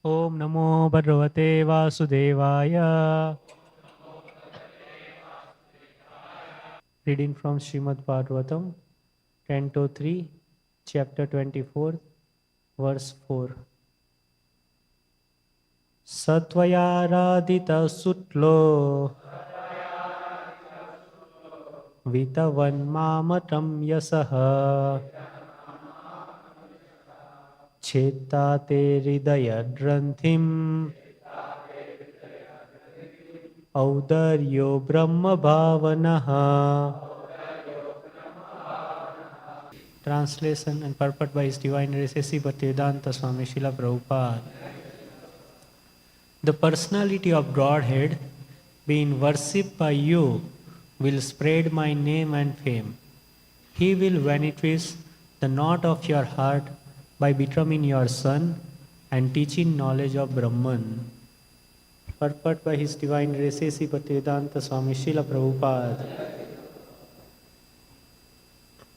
Om Namo Bhagavate Vasudevaya. Reading from Srimad Bhagavatam, Canto 3, Chapter 24, Verse 4. Satvaya radita sutlo vitavan mamatam yasaha chetate hridaya dranthim audaryo brahma bhavanaha. Translation and purport by His Divine Grace Bhaktivedanta Swami Srila Prabhupada. The personality of Godhead, being worshipped by you, will spread my name and fame. He will vanquish the knot of your heart by becoming your son and teaching knowledge of Brahman. Purport by His Divine Grace Bhaktivedanta Swami Srila Prabhupada.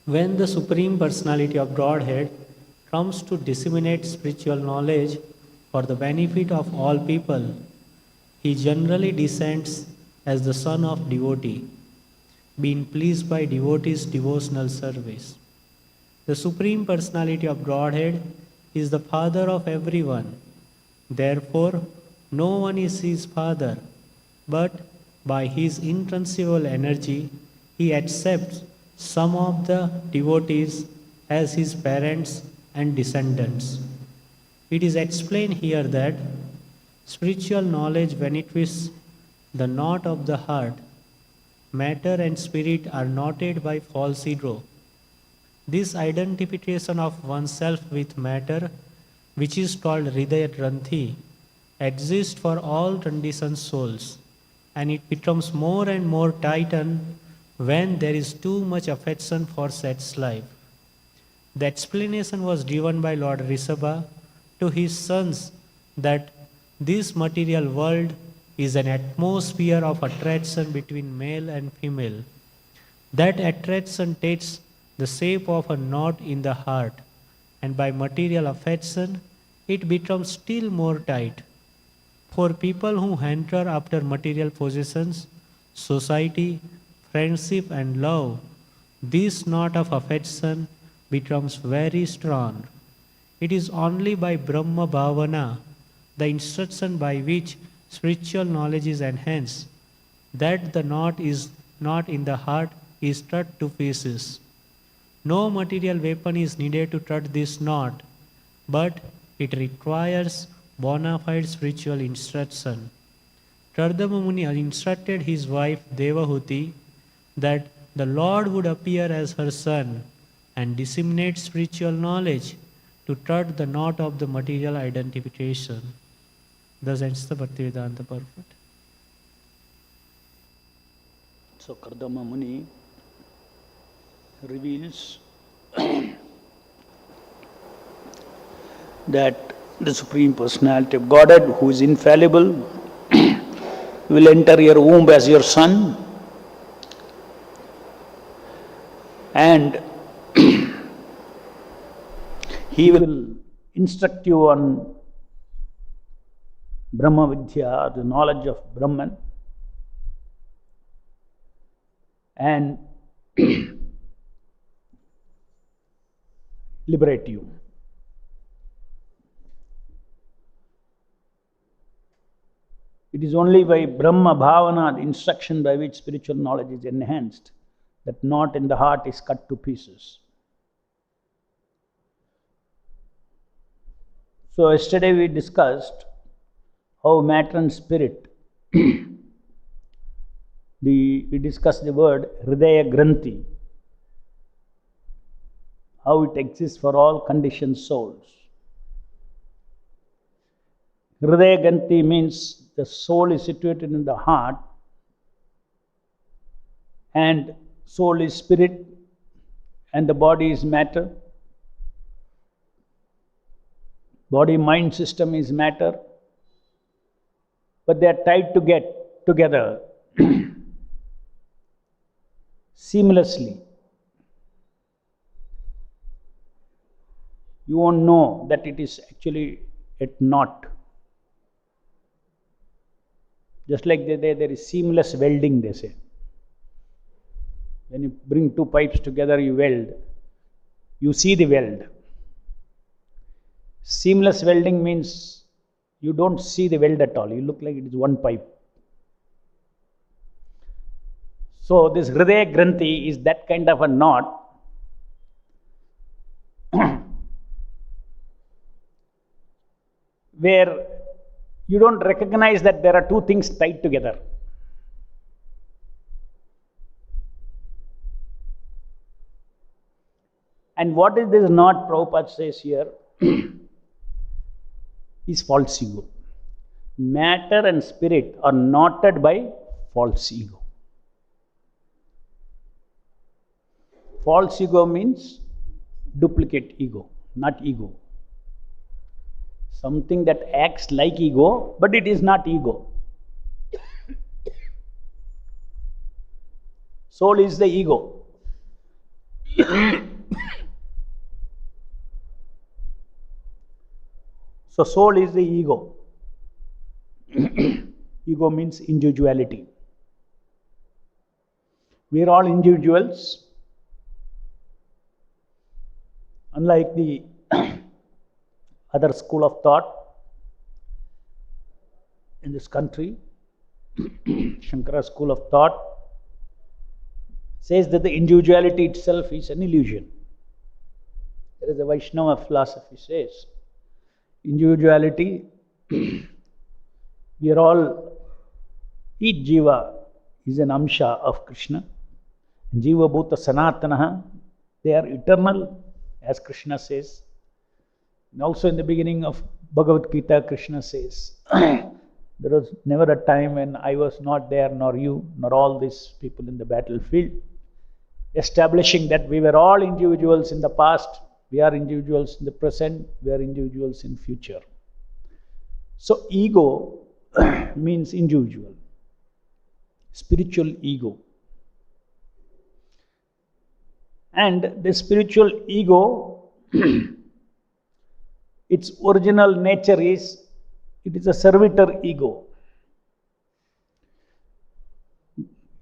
When the Supreme Personality of Godhead comes to disseminate spiritual knowledge for the benefit of all people, He generally descends as the son of devotee, being pleased by devotees' devotional service. The Supreme Personality of Godhead is the Father of everyone. Therefore, no one is His Father, but by His intransferable energy, He accepts some of the devotees as His parents and descendants. It is explained here that spiritual knowledge vanquishes the knot of the heart. Matter and spirit are knotted by false ego. This identification of oneself with matter, which is called Hridaya Granthi, exists for all conditioned souls, and it becomes more and more tightened when there is too much affection for such life. The explanation was given by Lord Rishabha to his sons that this material world is an atmosphere of attraction between male and female. That attraction takes the shape of a knot in the heart, and by material affection, it becomes still more tight. For people who hanker after material possessions, society, friendship and love, this knot of affection becomes very strong. It is only by Brahma Bhavana, the instruction by which spiritual knowledge is enhanced, that the knot in the heart is cut to pieces. No material weapon is needed to cut this knot, but it requires bona fide spiritual instruction. Kardama Muni instructed his wife Devahuti that the Lord would appear as her son and disseminate spiritual knowledge to cut the knot of the material identification. Thus ends the Bhaktivedanta purport. So Kardama Muni reveals that the Supreme Personality of Godhead, who is infallible, will enter your womb as your son, and he will instruct you on Brahma Vidya, the knowledge of Brahman, and liberate you. It is only by Brahma Bhavana, the instruction by which spiritual knowledge is enhanced, that knot in the heart is cut to pieces. So yesterday we discussed how matter and spirit, we discussed the word Hridaya Granthi, how it exists for all conditioned souls. Hridaya Granthi means the soul is situated in the heart, and soul is spirit, and the body is matter. Body-mind system is matter, but they are tied together seamlessly. You won't know that it is actually a knot. Just like there is seamless welding, they say. When you bring two pipes together, you weld. You see the weld. Seamless welding means you don't see the weld at all. You look like it is one pipe. So this Hridaya Granthi is that kind of a knot where you don't recognize that there are two things tied together. And what is this knot, Prabhupada says here, is false ego. Matter and spirit are knotted by false ego. False ego means duplicate ego, not ego. Something that acts like ego, but it is not ego. Soul is the ego. So soul is the ego. Ego means individuality. We are all individuals. Unlike the other school of thought in this country, Shankara school of thought says that the individuality itself is an illusion. There is a Vaishnava philosophy says, individuality, we are all, each jiva is an amsha of Krishna. Jiva bhuta sanatanaha, they are eternal, as Krishna says. And also in the beginning of Bhagavad Gita, Krishna says, there was never a time when I was not there, nor you, nor all these people in the battlefield. Establishing that we were all individuals in the past, we are individuals in the present, we are individuals in future. So ego means individual, spiritual ego. And the spiritual ego, its original nature is, it is a servitor ego.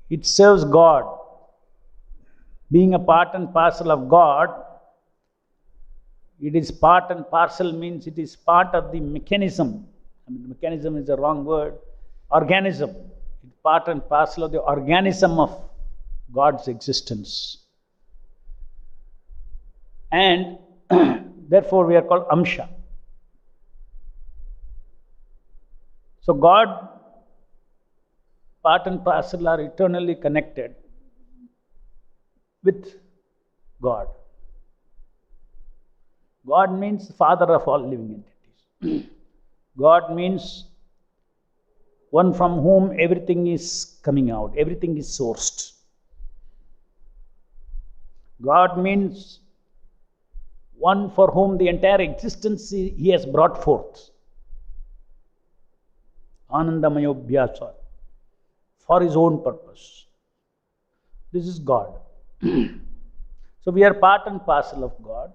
It serves God. Being a part and parcel of God, it is part and parcel means it is part of the mechanism. I mean, mechanism is the wrong word. Organism. It's part and parcel of the organism of God's existence. And therefore we are called Amsha. So God, part and parcel are eternally connected with God. God means father of all living entities. God means one from whom everything is coming out, everything is sourced. God means one for whom the entire existence he has brought forth. Anandamayobhyasa, for his own purpose. This is God. So we are part and parcel of God.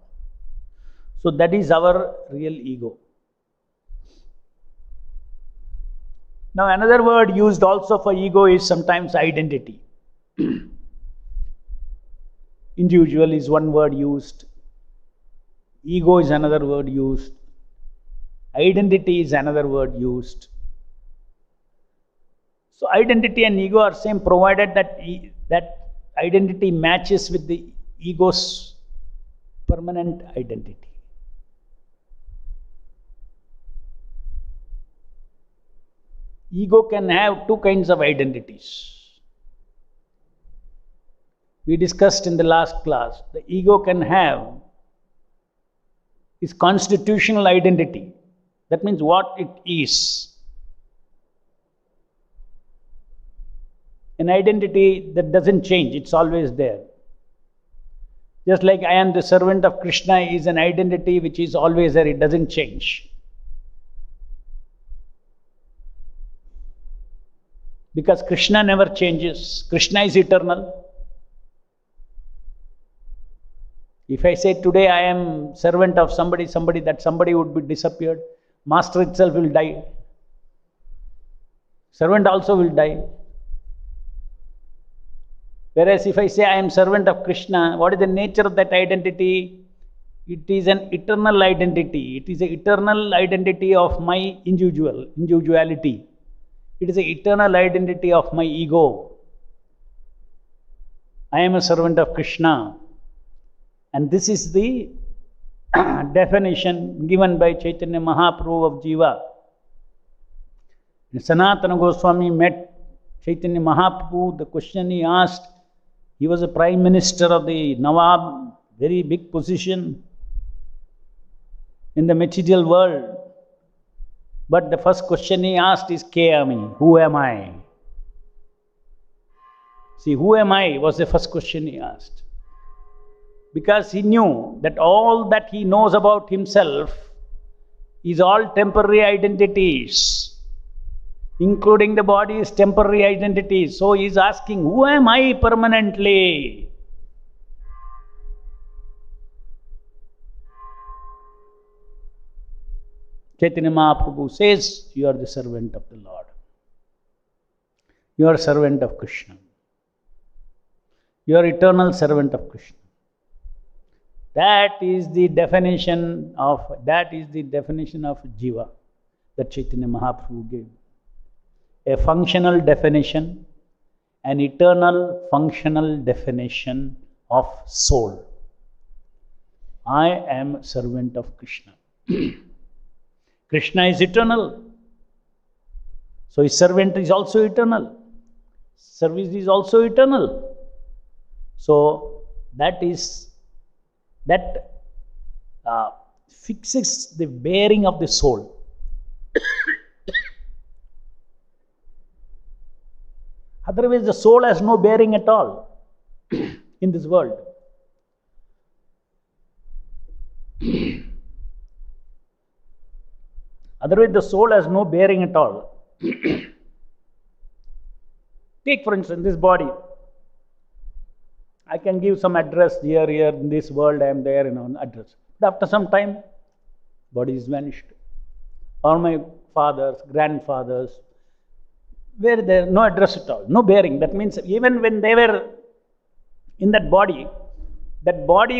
So that is our real ego. Now another word used also for ego is sometimes identity. Individual is one word used. Ego is another word used. Identity is another word used. So identity and ego are same, provided that that identity matches with the ego's permanent identity. Ego can have two kinds of identities. We discussed in the last class, the ego can have its constitutional identity. That means what it is. An identity that doesn't change, it's always there. Just like I am the servant of Krishna is an identity which is always there, it doesn't change. Because Krishna never changes. Krishna is eternal. If I say today I am servant of somebody, that somebody would be disappeared. Master itself will die. Servant also will die. Whereas if I say I am servant of Krishna, what is the nature of that identity? It is an eternal identity. It is an eternal identity of my individuality. It is an eternal identity of my ego. I am a servant of Krishna. And this is the definition given by Chaitanya Mahaprabhu of Jiva. Sanatana Goswami met Chaitanya Mahaprabhu. The question he asked, he was a prime minister of the Nawab, very big position in the material world. But the first question he asked is, Kayami, who am I? See, who am I was the first question he asked. Because he knew that all that he knows about himself is all temporary identities, including the body's temporary identities. So he is asking, who am I permanently? Chaitanya Mahaprabhu says, you are the servant of the Lord. You are a servant of Krishna. You are eternal servant of Krishna. That is the definition of Jiva that Chaitanya Mahaprabhu gave. A functional definition, an eternal functional definition of soul. I am a servant of Krishna. Krishna is eternal. So his servant is also eternal. Service is also eternal. So that fixes the bearing of the soul. Otherwise, the soul has no bearing at all in this world. Otherwise, the soul has no bearing at all. Take, for instance, this body. I can give some address here, in this world, I am there, address. But after some time, body is vanished. All my fathers, grandfathers, were there, no address at all, no bearing. That means even when they were in that body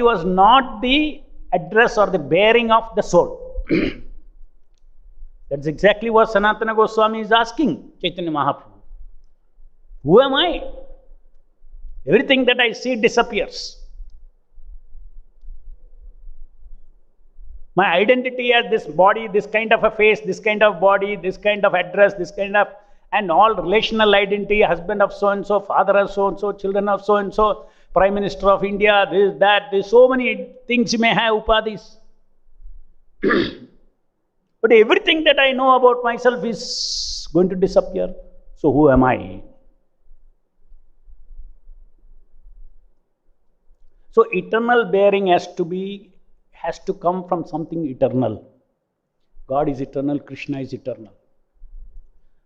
was not the address or the bearing of the soul. That's exactly what Sanatana Goswami is asking Chaitanya Mahaprabhu. Who am I? Everything that I see disappears. My identity as this body, this kind of a face, this kind of body, this kind of address, this kind of, and all relational identity, husband of so-and-so, father of so-and-so, children of so-and-so, Prime Minister of India, this, that, there's so many things you may have, upadhis. But everything that I know about myself is going to disappear. So who am I? So eternal bearing has to come from something eternal. God is eternal, Krishna is eternal.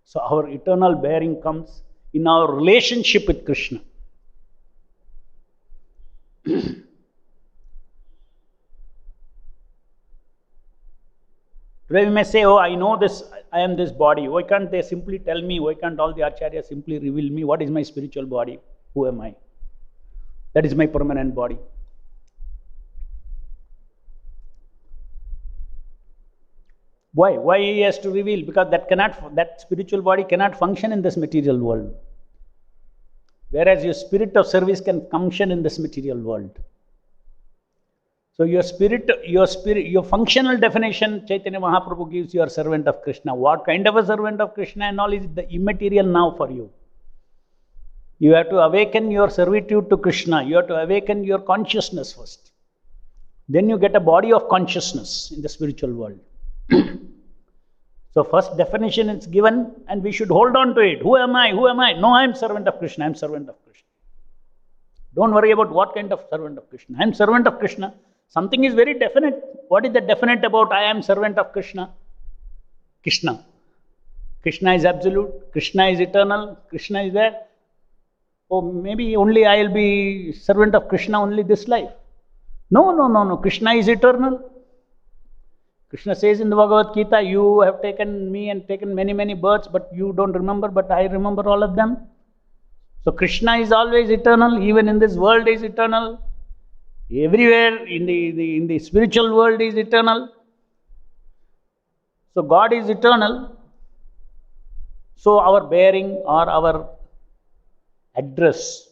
So our eternal bearing comes in our relationship with Krishna. Today we may say, oh, I know this, I am this body. Why can't they simply tell me, why can't all the acharyas simply reveal me, what is my spiritual body? Who am I? That is my permanent body. Why? Why he has to reveal? Because that spiritual body cannot function in this material world. Whereas your spirit of service can function in this material world. So your functional definition, Chaitanya Mahaprabhu gives you, are servant of Krishna. What kind of a servant of Krishna and all is the immaterial now for you. You have to awaken your servitude to Krishna. You have to awaken your consciousness first. Then you get a body of consciousness in the spiritual world. So first definition is given and we should hold on to it. Who am I? Who am I? No, I am servant of Krishna. I am servant of Krishna. Don't worry about what kind of servant of Krishna. I am servant of Krishna. Something is very definite. What is the definite about I am servant of Krishna? Krishna. Krishna is absolute. Krishna is eternal. Krishna is there. Oh, maybe only I will be servant of Krishna only this life. No. Krishna is eternal. Krishna says in the Bhagavad Gita, you have taken me and taken many, many births, but you don't remember, but I remember all of them. So Krishna is always eternal, even in this world is eternal. Everywhere in the spiritual world is eternal. So God is eternal. So our bearing or our address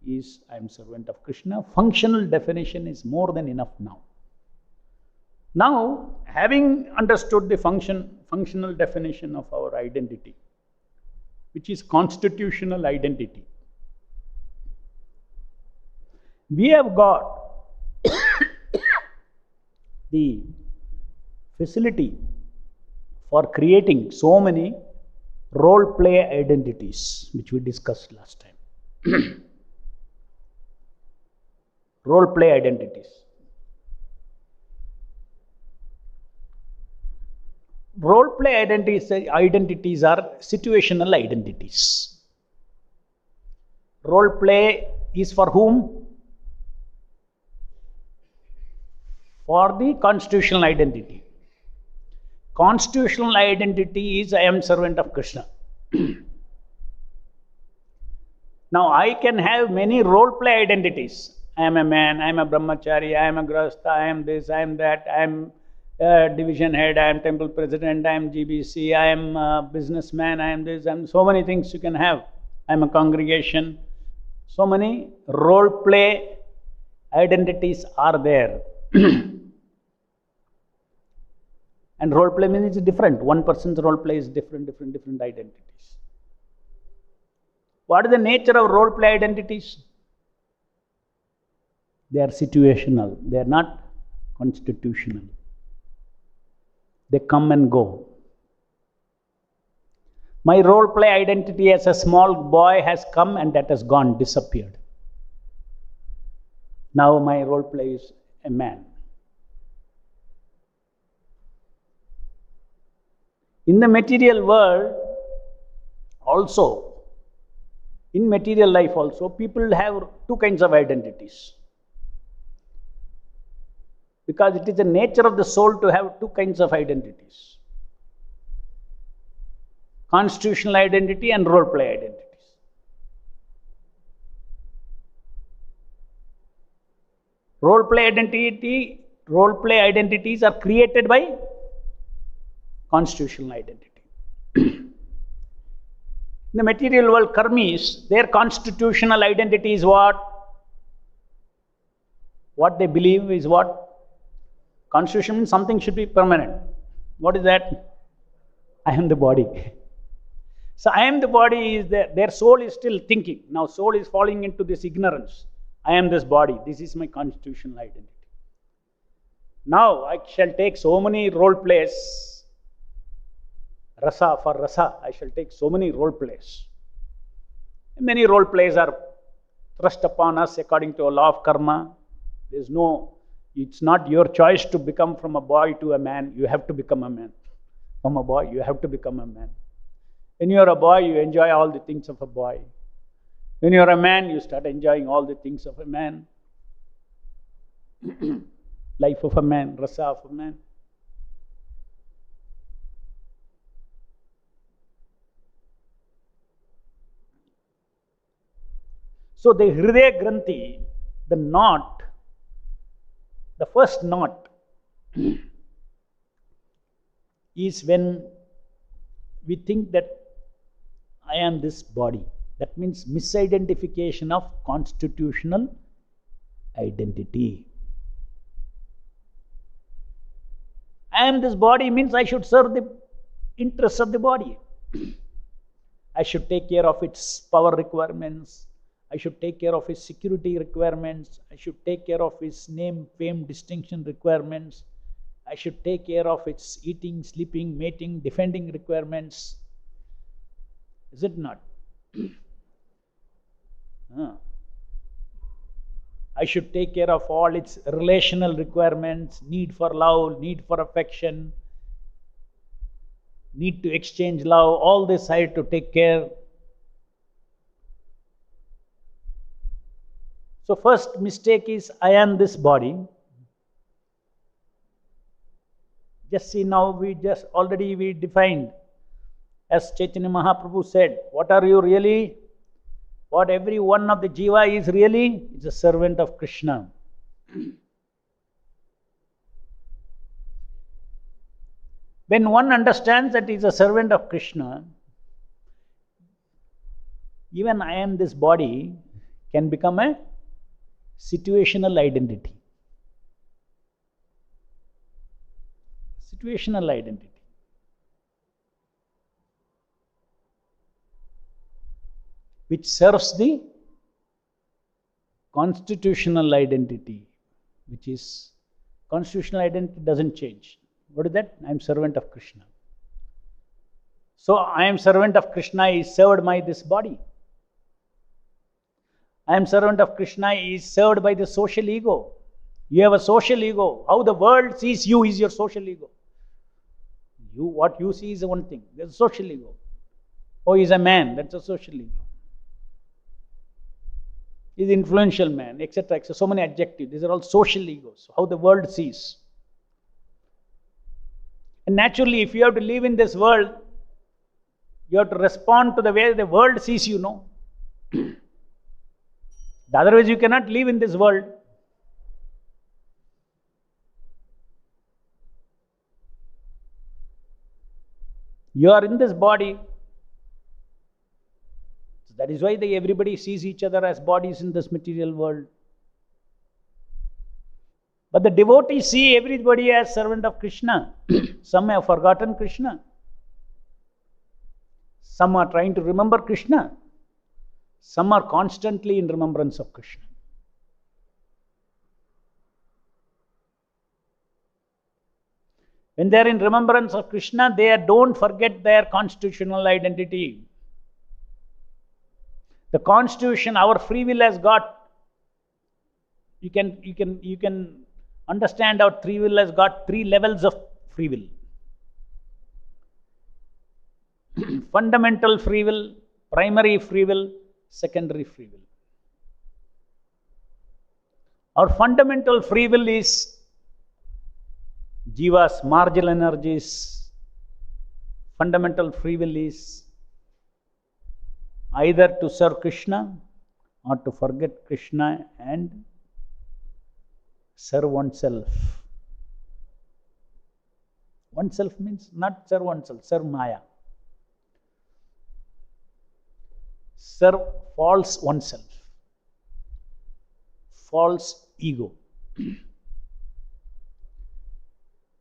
is, I am servant of Krishna. Functional definition is more than enough now. Now, having understood the functional definition of our identity, which is constitutional identity, we have got the facility for creating so many role play identities, which we discussed last time. Role play identities. Role play identities are situational identities. Role play is for whom? For the constitutional identity. Constitutional identity is I am servant of Krishna. Now I can have many role play identities. I am a man, I am a brahmachari, I am a grahastha, I am this, I am that, I am division head, I am temple president, I am GBC, I am a businessman, I am this, I am so many things you can have. I am a congregation. So many role play identities are there. And role play means it's different. One person's role play is different identities. What is the nature of role play identities? They are situational. They are not constitutional. They come and go. My role play identity as a small boy has come and that has gone, disappeared. Now my role play is a man. In the material world also, in material life also, people have two kinds of identities. Because it is the nature of the soul to have two kinds of identities. Constitutional identity and role play identities. Role play identities are created by constitutional identity. In the material world, karmis, their constitutional identity is what? What they believe is what? Constitution means something should be permanent. What is that? I am the body. So I am the body is there. Their soul is still thinking. Now soul is falling into this ignorance. I am this body. This is my constitutional identity. Now I shall take so many role plays. Rasa for rasa, I shall take so many role plays. Many role plays are thrust upon us according to a law of karma. It's not your choice to become from a boy to a man. You have to become a man. From a boy, you have to become a man. When you are a boy, you enjoy all the things of a boy. When you are a man, you start enjoying all the things of a man. Life of a man, rasa of a man. So the Hridaya Granthi, the knot, the first knot is when we think that I am this body. That means misidentification of constitutional identity. I am this body means I should serve the interests of the body. I should take care of its power requirements. I should take care of its security requirements. I should take care of its name, fame, distinction requirements. I should take care of its eating, sleeping, mating, defending requirements. Is it not? I should take care of all its relational requirements, need for love, need for affection, need to exchange love, all this I have to take care. So first mistake is I am this body. Just see now, we defined, as Chaitanya Mahaprabhu said, what are you really? What every one of the jiva is really? Is a servant of Krishna. When one understands that he is a servant of Krishna, even I am this body can become a situational identity. Situational identity. Which serves the constitutional identity, which is, constitutional identity doesn't change. What is that? I am servant of Krishna. So I am servant of Krishna is served by this body. I am servant of Krishna is served by the social ego. You have a social ego. How the world sees you is your social ego. What you see is one thing. There's a social ego. Oh, he's a man. That's a social ego. He's an influential man, etc. So many adjectives. These are all social egos. How the world sees. And naturally, if you have to live in this world, you have to respond to the way the world sees you, no? Otherwise, you cannot live in this world. You are in this body. So that is why everybody sees each other as bodies in this material world. But the devotees see everybody as servant of Krishna. Some have forgotten Krishna. Some are trying to remember Krishna. Some are constantly in remembrance of Krishna. When they are in remembrance of Krishna, they don't forget their constitutional identity. The constitution, our free will has got, you can understand our free will has got 3 levels of free will. Fundamental free will, primary free will, secondary free will. Our fundamental free will is jiva's marginal energies. Fundamental free will is either to serve Krishna or to forget Krishna and serve oneself. Oneself means not serve oneself, serve Maya. Serve false oneself, false ego.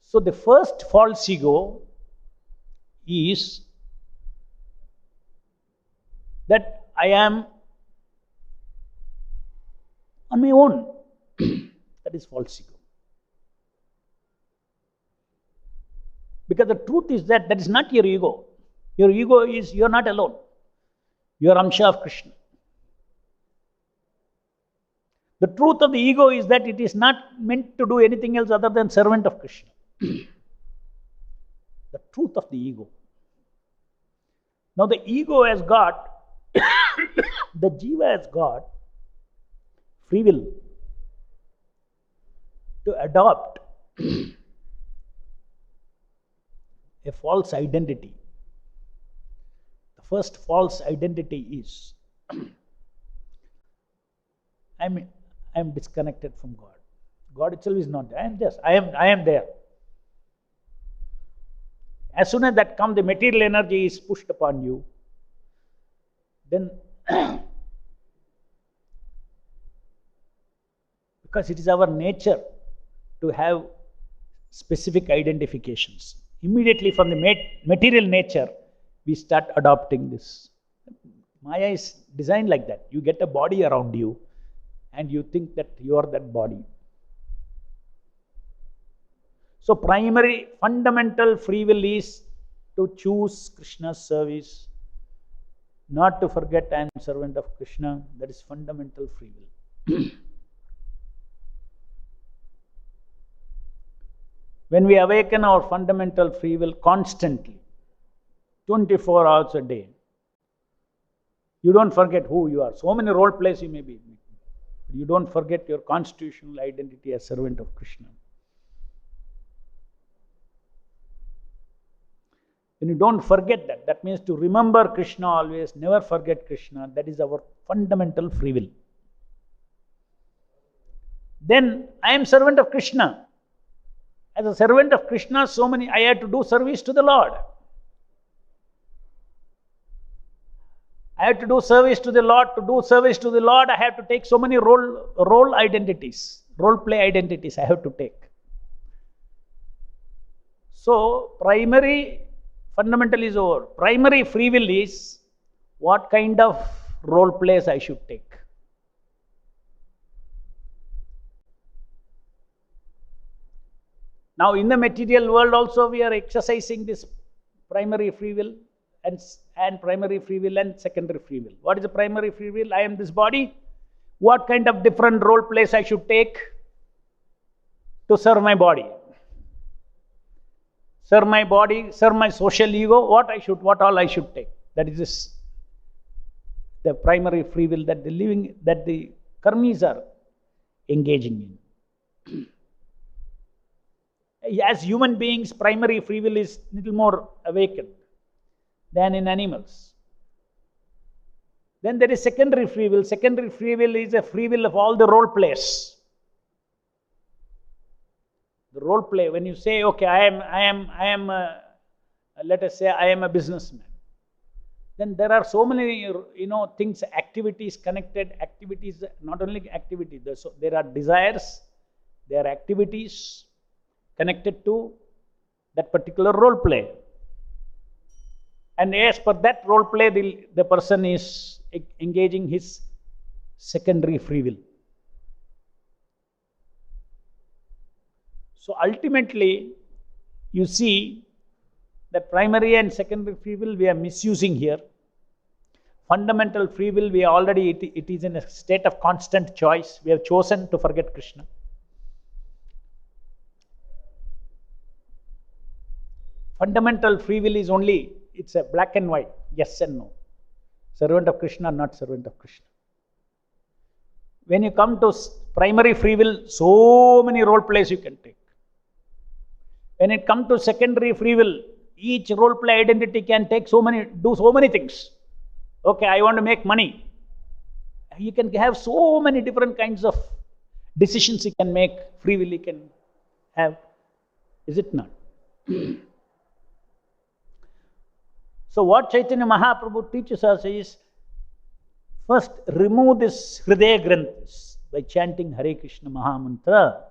So the first false ego is that I am on my own. That is false ego. Because the truth is that is not your ego. Your ego is, you are not alone. You are Amsha of Krishna. The truth of the ego is that it is not meant to do anything else other than servant of Krishna. The truth of the ego. Now the ego has got, the jiva has got free will to adopt a false identity. The first false identity is I am disconnected from God. God itself is not there. I am there. As soon as that comes, the material energy is pushed upon you, then because it is our nature to have specific identifications. Immediately from the material nature, we start adopting this. Maya is designed like that. You get a body around you and you think that you are that body. So primary, fundamental free will is to choose Krishna's service, not to forget I am servant of Krishna. That is fundamental free will. When we awaken our fundamental free will constantly, 24 hours a day, you don't forget who you are. So many role plays you may be making. You don't forget your constitutional identity as servant of Krishna. When you don't forget that, that means to remember Krishna always, never forget Krishna. That is our fundamental free will. Then I am servant of Krishna. As a servant of Krishna, I have to do service to the Lord. I have to do service to the Lord. To do service to the Lord, I have to take so many role identities, role play identities I have to take. So, primary fundamental is over. Primary free will is what kind of role plays I should take. Now, in the material world also, we are exercising this primary free will and primary free will and secondary free will. What is the primary free will? I am this body. What kind of different role plays I should take to serve my body? Serve my body, serve my social ego, what all I should take. That is the primary free will that the karmis are engaging in. As human beings, primary free will is little more awakened than in animals. Then there is secondary free will. Secondary free will is a free will of all the role plays. The role play, when you say, okay, let us say I am a businessman. Then there are so many, things, activities connected, activities, not only activity, there are desires, there are activities connected to that particular role play. And as per that role play, the person is engaging his secondary free will. So ultimately, you see that primary and secondary free will we are misusing here. Fundamental free will, it is in a state of constant choice. We have chosen to forget Krishna. Fundamental free will is it's a black and white, yes and no. Servant of Krishna, not servant of Krishna. When you come to primary free will, so many role plays you can take. When it comes to secondary free will, each role play identity can do so many things. Okay, I want to make money. You can have so many different kinds of decisions you can make, free will you can have. Is it not? So what Chaitanya Mahaprabhu teaches us is, first remove this Hridaya Granthis by chanting Hare Krishna Mahamantra.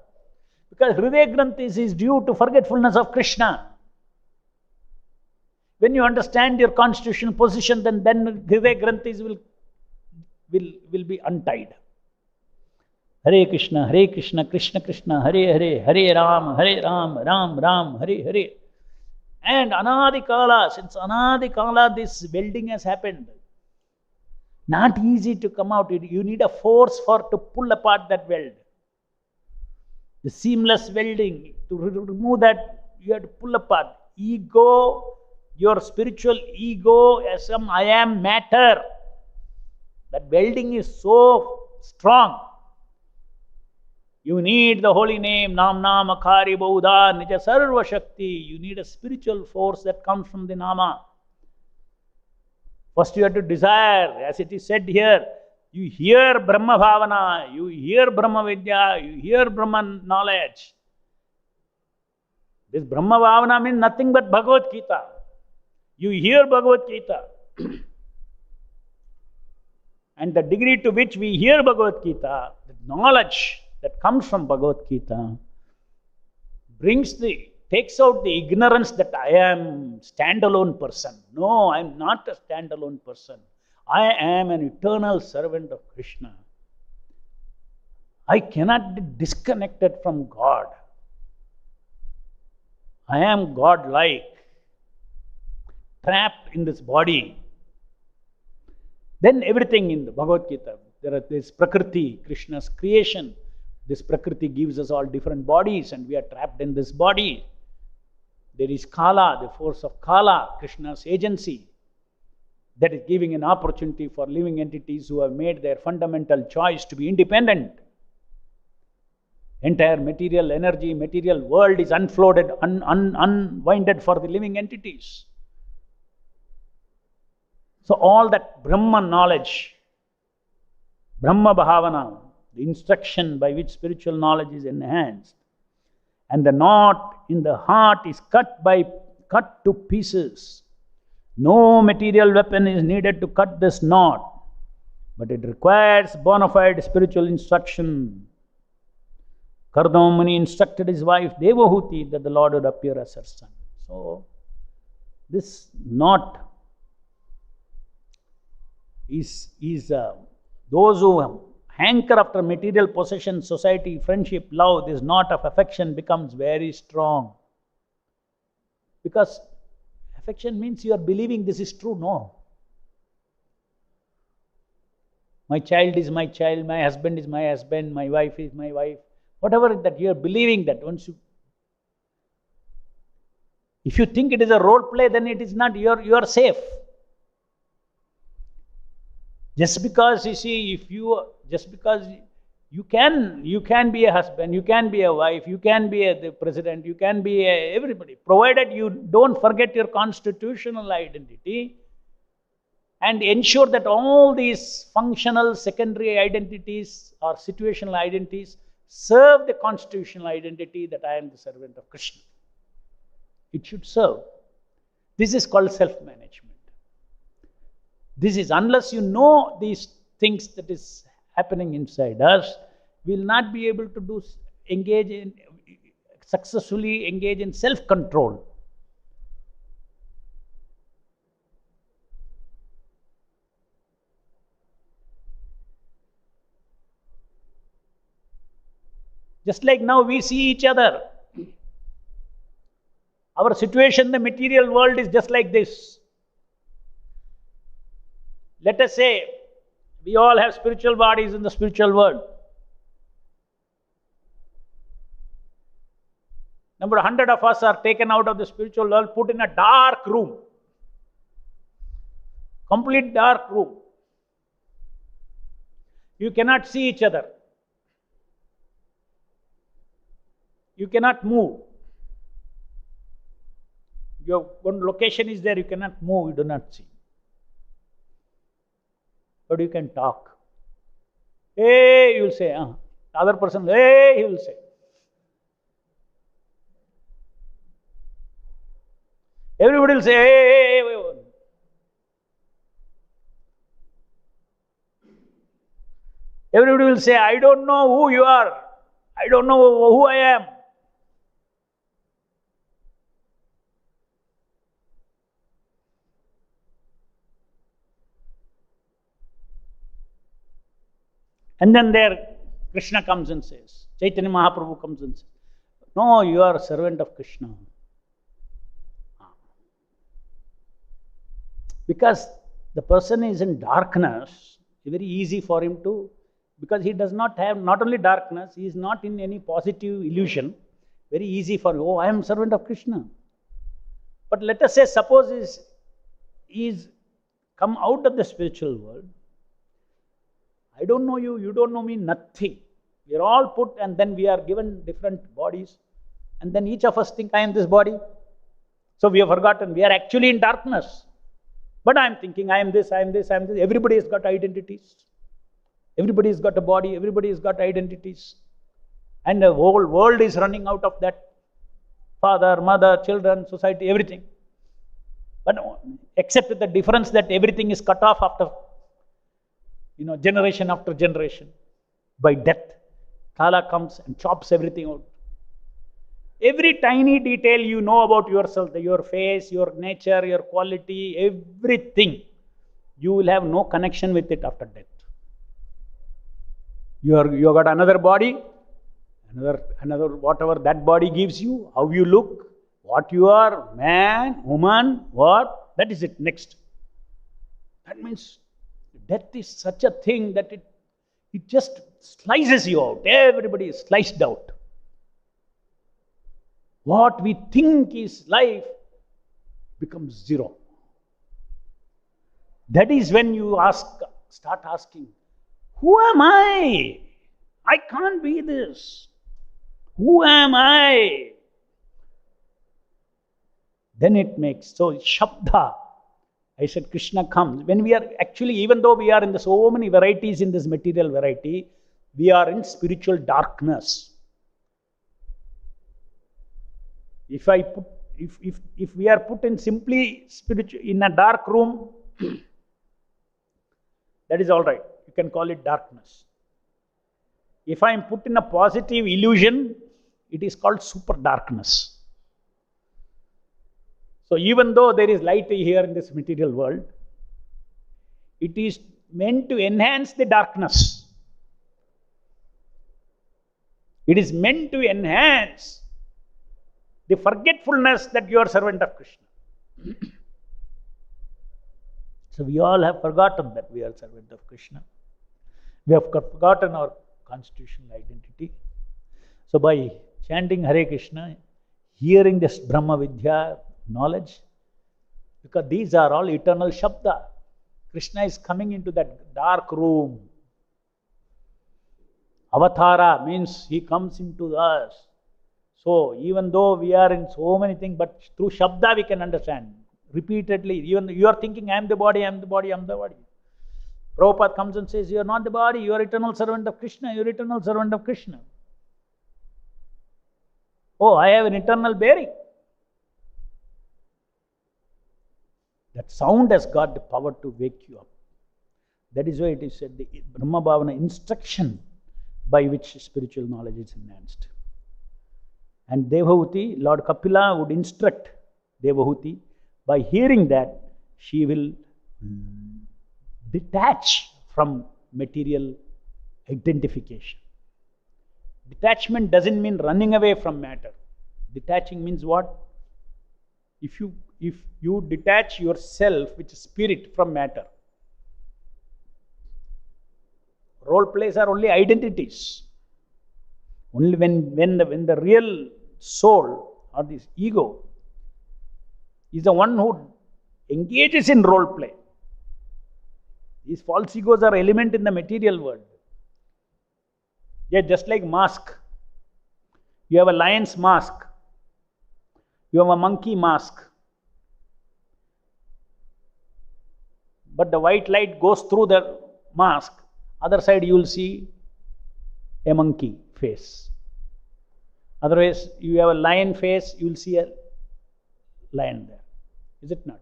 Because Hridaya Granthis is due to forgetfulness of Krishna. When you understand your constitutional position, then Hridaya Granthis will be untied. Hare Krishna, Krishna Krishna, Hare Hare, Hare Ram, Ram Ram, Hare Hare. And since Anadi Kala, this welding has happened. Not easy to come out. You need a force to pull apart that weld. The seamless welding, to remove that, you have to pull apart. Ego, your spiritual ego, as some I am matter. That welding is so strong. You need the holy name, Nam Akari Bauda, Nija Sarva Shakti. You need a spiritual force that comes from the Nama. First you have to desire, as it is said here, you hear Brahma Bhavana, you hear Brahma Vidya, you hear Brahman knowledge. This Brahma Bhavana means nothing but Bhagavad Gita. You hear Bhagavad Gita. And the degree to which we hear Bhagavad Gita, the knowledge that comes from Bhagavad Gita, takes out the ignorance that I am standalone person. No, I am not a standalone person. I am an eternal servant of Krishna. I cannot be disconnected from God. I am God-like, trapped in this body. Then everything in the Bhagavad Gita, there is Prakriti, Krishna's creation. This Prakriti gives us all different bodies and we are trapped in this body. There is Kala, the force of Kala, Krishna's agency, that is giving an opportunity for living entities who have made their fundamental choice to be independent. Entire material energy, material world is unfolded, unwinded for the living entities. So all that Brahma knowledge, Brahma Bhavana, the instruction by which spiritual knowledge is enhanced, and the knot in the heart is cut to pieces. No material weapon is needed to cut this knot, but it requires bona fide spiritual instruction. Kardama Muni instructed his wife Devahuti that the Lord would appear as her son. So, this knot is those who hanker after material possession, society, friendship, love, this knot of affection becomes very strong. Because affection means you are believing this is true. No. My child is my child, my husband is my husband, my wife is my wife. Whatever that you are believing that once you... If you think it is a role play, then it is not, you are safe. Just because you can be a husband, you can be a wife, you can be the president, you can be everybody, provided you don't forget your constitutional identity and ensure that all these functional secondary identities or situational identities serve the constitutional identity that I am the servant of Krishna. It should serve. This is called self-management. This is, unless you know these things that is happening inside us, we will not be able to successfully engage in self-control. Just like now we see each other. Our situation in the material world is just like this. Let us say we all have spiritual bodies in the spiritual world. Number 100 of us are taken out of the spiritual world, put in a dark room. Complete dark room. You cannot see each other. You cannot move. Your one location is there, you cannot move, you do not see. But you can talk. Hey, you will say. The other person, hey, he will say. Everybody will say, hey, hey, hey. Everybody will say, I don't know who you are. I don't know who I am. And then there Krishna comes and says, Chaitanya Mahaprabhu comes and says, no, you are a servant of Krishna. Because the person is in darkness, it's very easy for him to, because he does not have, not only darkness, he is not in any positive illusion, very easy for him, oh, I am a servant of Krishna. But let us say, suppose he is come out of the spiritual world, I don't know you, you don't know me, nothing. We are all put and then we are given different bodies. And then each of us think, I am this body. So we have forgotten, we are actually in darkness. But I am thinking, I am this, I am this, I am this. Everybody has got identities. Everybody has got a body, everybody has got identities. And the whole world is running out of that. Father, mother, children, society, everything. But except with the difference that everything is cut off after generation after generation, by death. Kala comes and chops everything out. Every tiny detail you know about yourself, your face, your nature, your quality, everything, you will have no connection with it after death. You got another body, another whatever that body gives you, how you look, what you are, man, woman, what, that is it, next. That means death is such a thing that it just slices you out. Everybody is sliced out. What we think is life becomes zero. That is when you start asking, who am I? I can't be this. Who am I? Then it makes, so Shabda, I said Krishna comes. When we are actually, even though we are in so many varieties in this material variety, we are in spiritual darkness. If we are put in simply spiritual in a dark room, that is all right. You can call it darkness. If I am put in a positive illusion, it is called super darkness. So even though there is light here in this material world, it is meant to enhance the darkness. It is meant to enhance the forgetfulness that you are servant of Krishna. So we all have forgotten that we are servant of Krishna. We have forgotten our constitutional identity. So by chanting Hare Krishna, hearing this Brahma Vidya knowledge, because these are all eternal Shabda. Krishna is coming into that dark room. Avatara means he comes into us. So even though we are in so many things, but through Shabda we can understand. Repeatedly, even you are thinking, I am the body, I am the body, I am the body. Prabhupada comes and says, you are not the body, you are eternal servant of Krishna, you are eternal servant of Krishna. Oh, I have an eternal bearing. That sound has got the power to wake you up. That is why it is said the Brahma Bhavana instruction by which spiritual knowledge is enhanced. And Devahuti, Lord Kapila would instruct Devahuti, by hearing that, she will detach from material identification. Detachment doesn't mean running away from matter. Detaching means what? If you detach yourself, which is spirit, from matter. Role plays are only identities. Only when the real soul or this ego is the one who engages in role play. These false egos are element in the material world. They are just like mask. You have a lion's mask. You have a monkey mask. But the white light goes through the mask. Other side you will see a monkey face. Otherwise, you have a lion face, you will see a lion there. Is it not?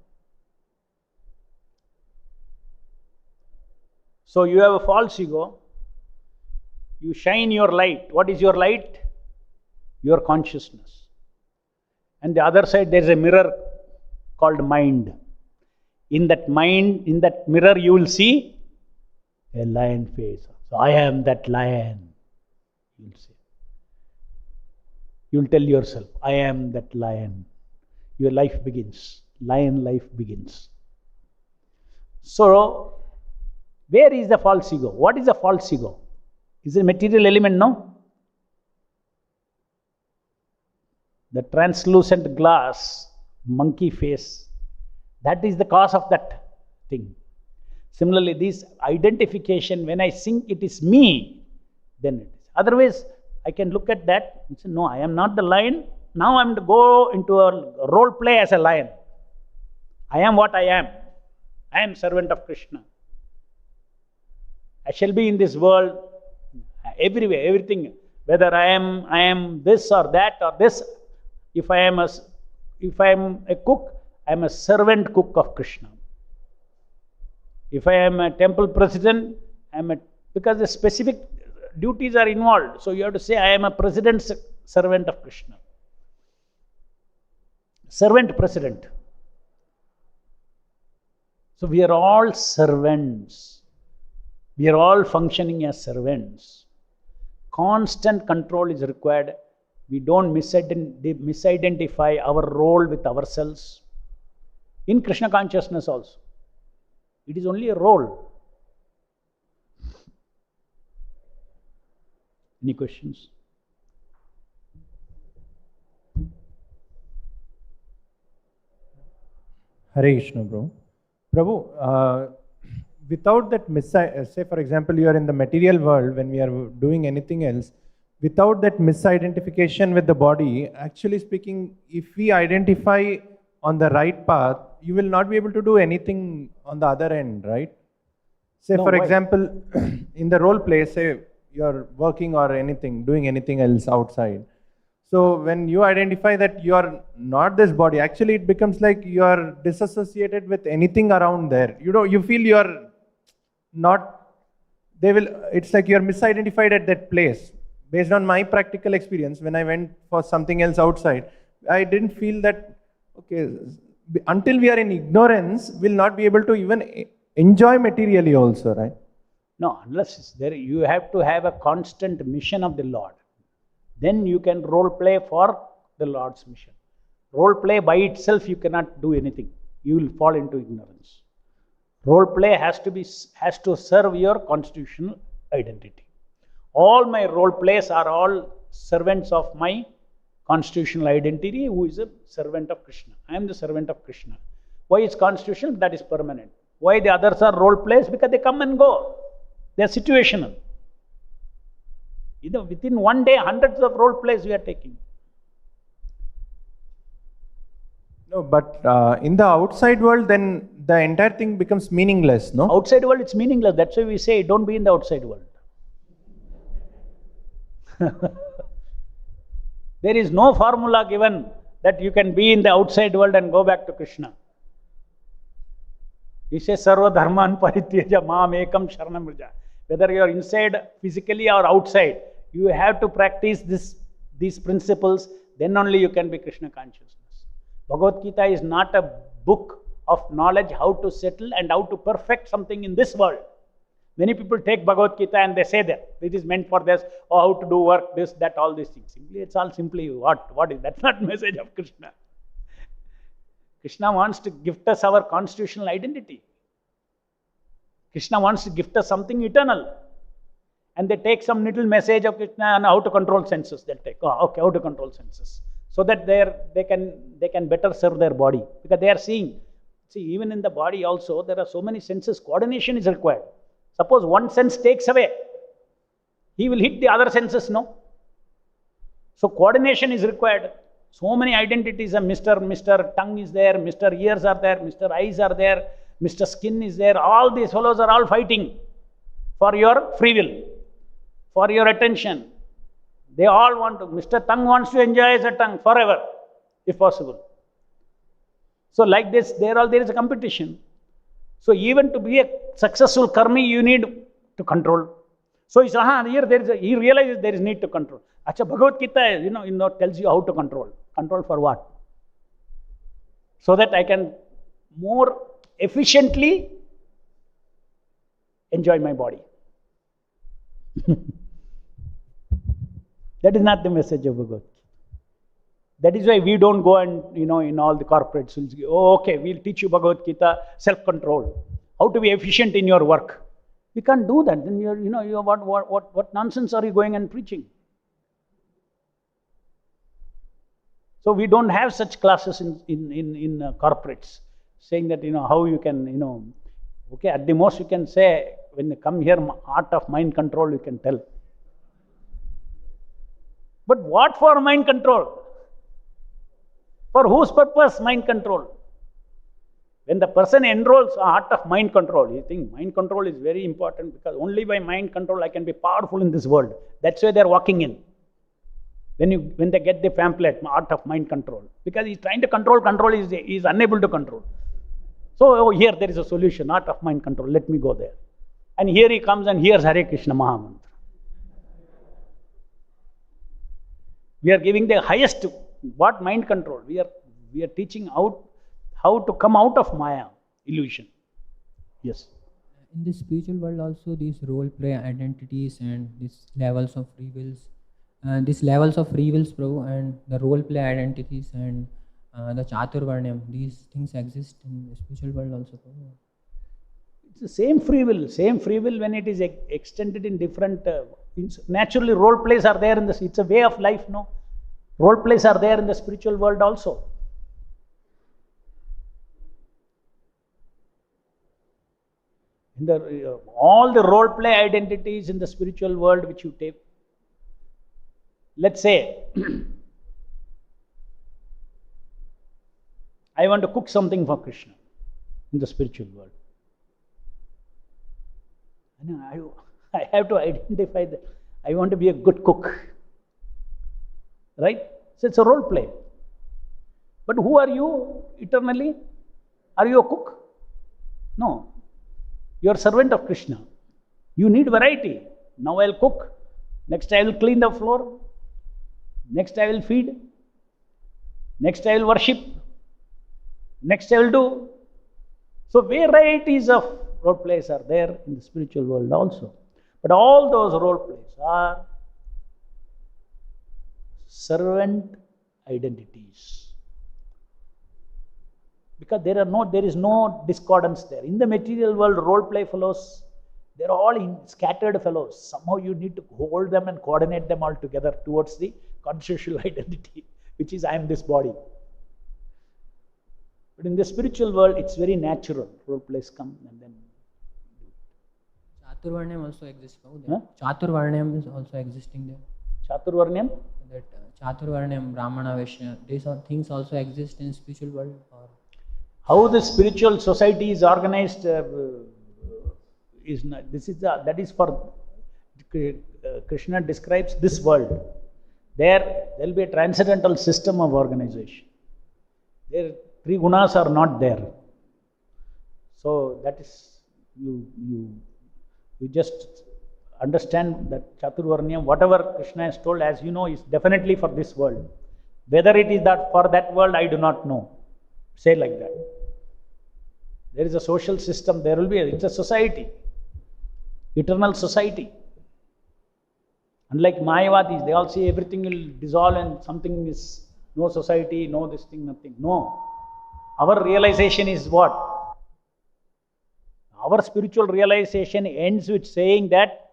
So you have a false ego. You shine your light. What is your light? Your consciousness. And the other side there is a mirror called mind. In that mind, in that mirror, you will see a lion face. So I am that lion. You will say. You will tell yourself, I am that lion. Your life begins. Lion life begins. So, where is the false ego? What is the false ego? Is it a material element? No. The translucent glass, monkey face, that is the cause of that thing. Similarly, this identification, when I think it is me, then it is. Otherwise, I can look at that and say, no, I am not the lion. Now I am to go into a role play as a lion. I am what I am. I am servant of Krishna. I shall be in this world, everywhere, everything. Whether I am this or that or this. If I am a cook, I am a servant cook of Krishna. If I am a temple president, because the specific duties are involved. So you have to say, I am a president's servant of Krishna. Servant president. So we are all servants. We are all functioning as servants. Constant control is required. We don't misidentify our role with ourselves. In Krishna consciousness also. It is only a role. Any questions? Hare Krishna, bro. Prabhu, without that say for example, you are in the material world when we are doing anything else, without that misidentification with the body, actually speaking, if we identify on the right path, you will not be able to do anything on the other end, right? Say, No, for why? example, in the role play, say you're working or anything, doing anything else outside. So when you identify that you are not this body, actually it becomes like you are disassociated with anything around there. You feel you are not, it's like you are misidentified at that place. Based on my practical experience, when I went for something else outside, I didn't feel that, okay, until we are in ignorance, we'll not be able to even enjoy materially also, right? No, unless it's there, you have to have a constant mission of the Lord. Then you can role play for the Lord's mission. Role play by itself, you cannot do anything. You will fall into ignorance. Role play has to serve your constitutional identity. All my role plays are all servants of my constitutional identity, who is a servant of Krishna. I am the servant of Krishna. Why is constitutional? That is permanent. Why the others are role plays? Because they come and go. They are situational. Within one day, hundreds of role plays we are taking. No, but in the outside world, then the entire thing becomes meaningless, no? Outside world, it's meaningless. That's why we say, don't be in the outside world. There is no formula given that you can be in the outside world and go back to Krishna. He says, Sarva dharman parityaja mam ekam sharanam vraja. Whether you are inside physically or outside, you have to practice these principles, then only you can be Krishna consciousness. Bhagavad Gita is not a book of knowledge how to settle and how to perfect something in this world. Many people take Bhagavad Gita and they say that it is meant for this, or how to do work, this, that, all these things. Simply, it's all simply what is, that's not message of Krishna. Krishna wants to gift us our constitutional identity. Krishna wants to gift us something eternal. And they take some little message of Krishna on how to control senses. They'll take, okay, how to control senses. So that they can better serve their body. Because they are seeing, even in the body also, there are so many senses, coordination is required. Suppose one sense takes away, he will hit the other senses, no? So coordination is required. So many identities, Mr. Tongue is there, Mr. Ears are there, Mr. Eyes are there, Mr. Skin is there. All these fellows are all fighting for your free will, for your attention. They all want to, Mr. Tongue wants to enjoy as a tongue forever, if possible. So like this, there is a competition. So even to be a successful karmi, you need to control. So he says, he realizes there is need to control. Acha, Bhagavad Gita, tells you how to control. Control for what? So that I can more efficiently enjoy my body. That is not the message of Bhagavad Gita. That is why we don't go and, in all the corporates, we'll teach you Bhagavad Gita, self-control. How to be efficient in your work. We can't do that. Then what nonsense are you going and preaching? So we don't have such classes in corporates, saying that, how you can, at the most you can say, when you come here, art of mind control, you can tell. But what for mind control? For whose purpose mind control? When the person enrolls art of mind control, you think mind control is very important because only by mind control I can be powerful in this world. That's why they're walking in. When they get the pamphlet, art of mind control. Because he's trying to control, he's unable to control. So here there is a solution, art of mind control, let me go there. And here he comes and hears Hare Krishna Mahamantra. We are giving the highest, what mind control? We are teaching out how to come out of Maya, illusion. Yes. In the spiritual world also, these role play identities and these levels of free wills, Prabhu, and the role play identities and the Chaturvarnyam, these things exist in the spiritual world also, Prabhu. It's the same free will when it is extended in different, naturally role plays are there in this, it's a way of life, no? Role plays are there in the spiritual world also. All the role play identities in the spiritual world which you take, let's say, I want to cook something for Krishna in the spiritual world. I have to identify that I want to be a good cook. Right? So it's a role play. But who are you eternally? Are you a cook? No. You are a servant of Krishna. You need variety. Now I will cook. Next I will clean the floor. Next I will feed. Next I will worship. Next I will do. So varieties of role plays are there in the spiritual world also. But all those role plays are servant identities. Because there is no discordance there. In the material world, role play fellows, they're all scattered fellows. Somehow you need to hold them and coordinate them all together towards the constitutional identity, which is I am this body. But in the spiritual world, it's very natural. Role plays come and then. Chaturvarnyam also exists. Chaturvarnyam is also existing there. Chaturvarnyam? That Chaturvarnyam, Brahmana, Vaishya, these things also exist in spiritual world. Or how the spiritual society is organized is not. That is for Krishna describes this world. There will be a transcendental system of organization. There, three gunas are not there. So that is you just understand that Chaturvarnyam, whatever Krishna has told, as you know, is definitely for this world. Whether it is that for that world, I do not know. Say like that. There is a social system, there will be, it's a society. Eternal society. Unlike Mayavadis, they all say everything will dissolve and something is, no society, no this thing, nothing. No. Our realization is what? Our spiritual realization ends with saying that,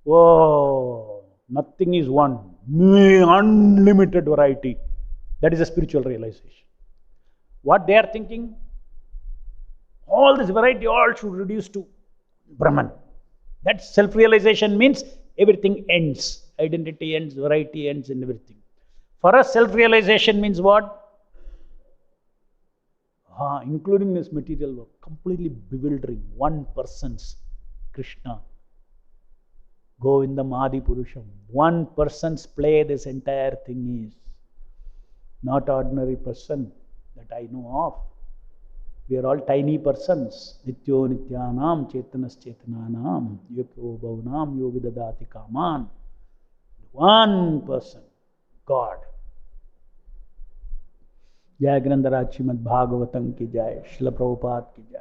oh, nothing is one. Unlimited variety. That is a spiritual realization. What they are thinking? All this variety, all should reduce to Brahman. That self-realization means everything ends. Identity ends, variety ends, and everything. For us, self-realization means what? Including this material work, completely bewildering. One person's Krishna, Govindam Adi Purusham. One person's play this entire thing is. Not ordinary person that I know of. We are all tiny persons. Nityo Nityanam, Chetanas Chetananam, Yoko Bhavanam, Yovidadati Kaman. One person, God. Jai Grandaraj Srimad Bhagavatam ki jai, Srila Prabhupada ki jai.